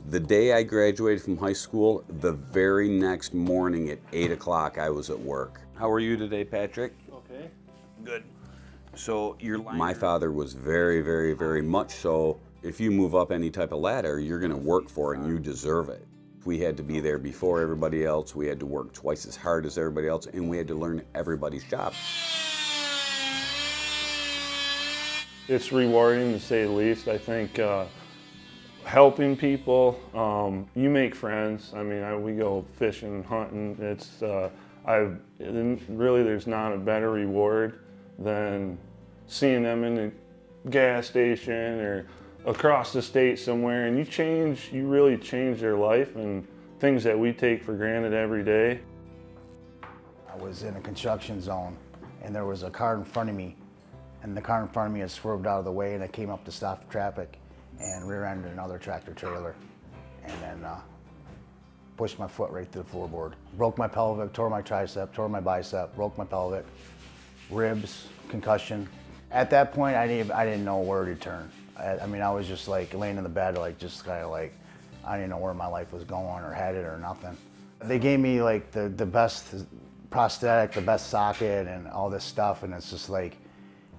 The day I graduated from high school, the very next morning at 8 o'clock, I was at work. How are you today, Patrick? Okay. Good. So my father was very much so, if you move up any type of ladder, you're gonna work for it and you deserve it. We had to be there before everybody else, we had to work twice as hard as everybody else, and we had to learn everybody's job. It's rewarding, to say the least. I think helping people, you make friends. I mean, we go fishing, hunting. It's really, there's not a better reward than seeing them in the gas station or across the state somewhere, and you really change their life and things that we take for granted every day. I was in a construction zone and there was a car in front of me, and the car in front of me had swerved out of the way, and I came up to stop traffic and rear-ended another tractor trailer, and then pushed my foot right through the floorboard. Broke my pelvic, tore my tricep, tore my bicep, broke my pelvic, ribs, concussion. At that point, I didn't know where to turn. I mean, I was just like laying in the bed, like just kind of like, I didn't know where my life was going or headed or nothing. They gave me like the best prosthetic, the best socket and all this stuff, and it's just like,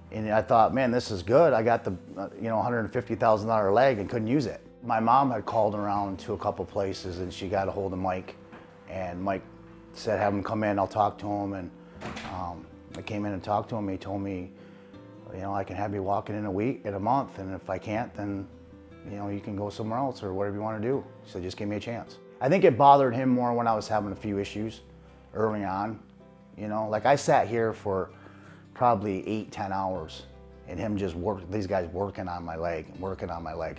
and I thought, man, this is good. I got the $150,000 leg and couldn't use it. My mom had called around to a couple places and she got a hold of Mike, and Mike said, have him come in, I'll talk to him. And I came in and talked to him. He told me, I can have you walking in a month, and if I can't, then you can go somewhere else or whatever you want to do. So just give me a chance. I think it bothered him more when I was having a few issues early on. Like I sat here for probably 8-10 hours, and him just these guys working on my leg.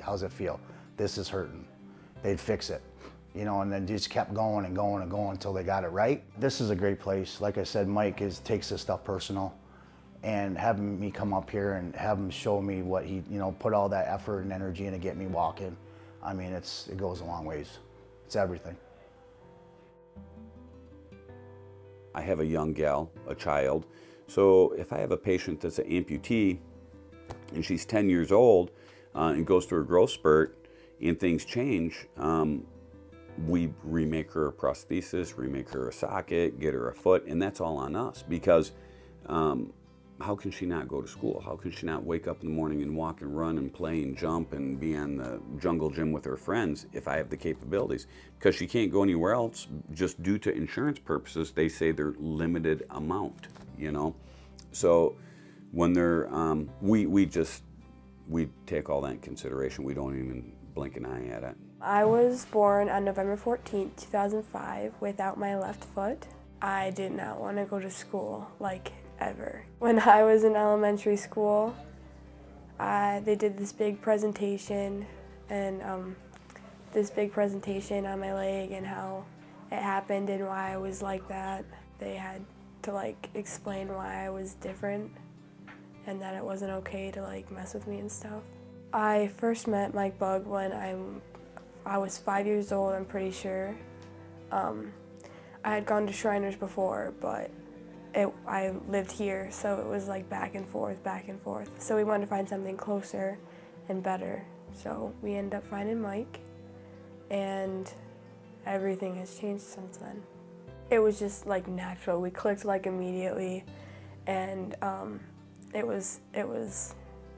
How's it feel? This is hurting. They'd fix it, and then just kept going and going and going until they got it right. This is a great place. Like I said, Mike takes this stuff personal, and having me come up here and have him show me what he, put all that effort and energy in to get me walking. I mean, it goes a long ways. It's everything. I have a young gal, a child, so if I have a patient that's an amputee and she's 10 years old and goes through a growth spurt and things change, we remake her a prosthesis, remake her a socket, get her a foot, and that's all on us, because how can she not go to school? How can she not wake up in the morning and walk and run and play and jump and be on the jungle gym with her friends if I have the capabilities? Because she can't go anywhere else just due to insurance purposes. They say they're limited amount, So when they're, we take all that in consideration. We don't even blink an eye at it. I was born on November 14th, 2005 without my left foot. I did not want to go to school, ever. When I was in elementary school, they did this big presentation, and this big presentation on my leg and how it happened and why I was like that. They had to explain why I was different and that it wasn't okay to mess with me and stuff. I first met Bugg when I was 5 years old, I'm pretty sure. I had gone to Shriners before, but I lived here, so it was back and forth. So we wanted to find something closer and better. So we ended up finding Mike, and everything has changed since then. It was just natural. We clicked immediately, and it was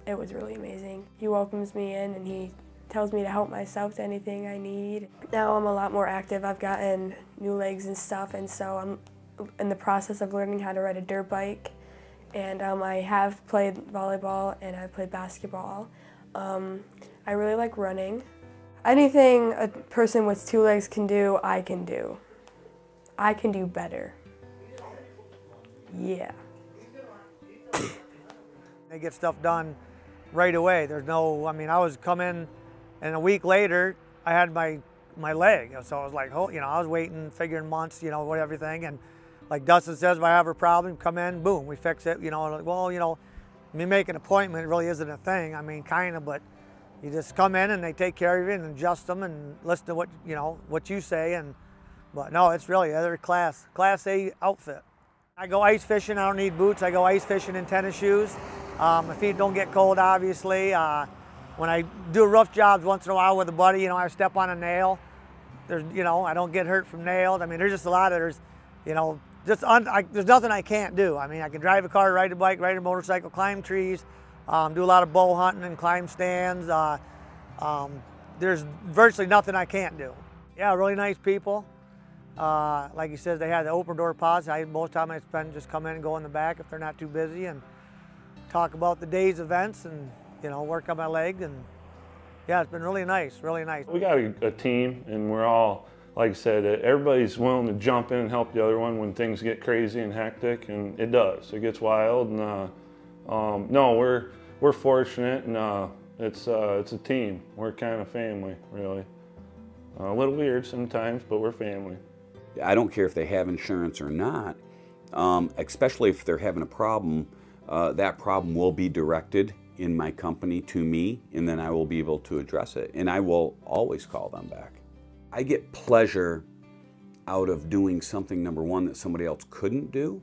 really amazing. He welcomes me in, and he tells me to help myself to anything I need. Now I'm a lot more active. I've gotten new legs and stuff, and so I'm in the process of learning how to ride a dirt bike, and I have played volleyball and I've played basketball. I really like running. Anything a person with 2 legs can do, I can do. I can do better. Yeah. They get stuff done right away. There's no, I was coming, and a week later I had my leg, so I was like, oh, I was waiting, figuring months, what everything, and like Dustin says, if I have a problem, come in, boom, we fix it. Well, me make an appointment really isn't a thing. Kind of, but you just come in and they take care of you and adjust them and listen to what you say. But no, it's really other class A outfit. I go ice fishing. I don't need boots. I go ice fishing in tennis shoes. My feet don't get cold, obviously. when I do rough jobs once in a while with a buddy, I step on a nail. There's, I don't get hurt from nails. I mean, there's just a lot of, there's nothing I can't do. I mean, I can drive a car, ride a bike, ride a motorcycle, climb trees, do a lot of bow hunting and climb stands. There's virtually nothing I can't do. Yeah, really nice people. Like he says, they have the open door policy. Most time I spend just come in and go in the back if they're not too busy and talk about the day's events and, work on my leg. And yeah, it's been really nice, really nice. We got a team, and we're all, like I said, everybody's willing to jump in and help the other one when things get crazy and hectic, and it does. It gets wild, and no, we're fortunate, and it's a team. We're kind of family, really. A little weird sometimes, but we're family. I don't care if they have insurance or not, especially if they're having a problem, that problem will be directed in my company to me, and then I will be able to address it, and I will always call them back. I get pleasure out of doing something, number one, that somebody else couldn't do.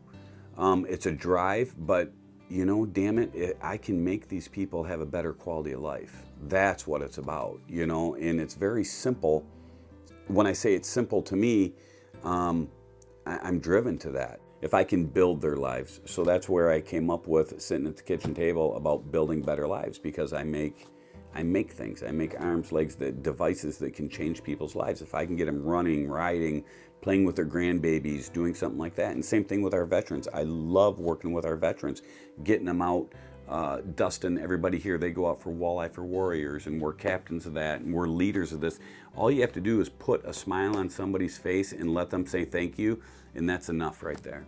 It's a drive, but damn it, I can make these people have a better quality of life. That's what it's about, and it's very simple. When I say it's simple to me, I'm driven to that. If I can build their lives. So that's where I came up with sitting at the kitchen table about building better lives, because I make things. I make arms, legs, devices that can change people's lives. If I can get them running, riding, playing with their grandbabies, doing something like that. And same thing with our veterans. I love working with our veterans, getting them out. Dustin, everybody here, they go out for Walleye for Warriors, and we're captains of that, and we're leaders of this. All you have to do is put a smile on somebody's face and let them say thank you, and that's enough right there.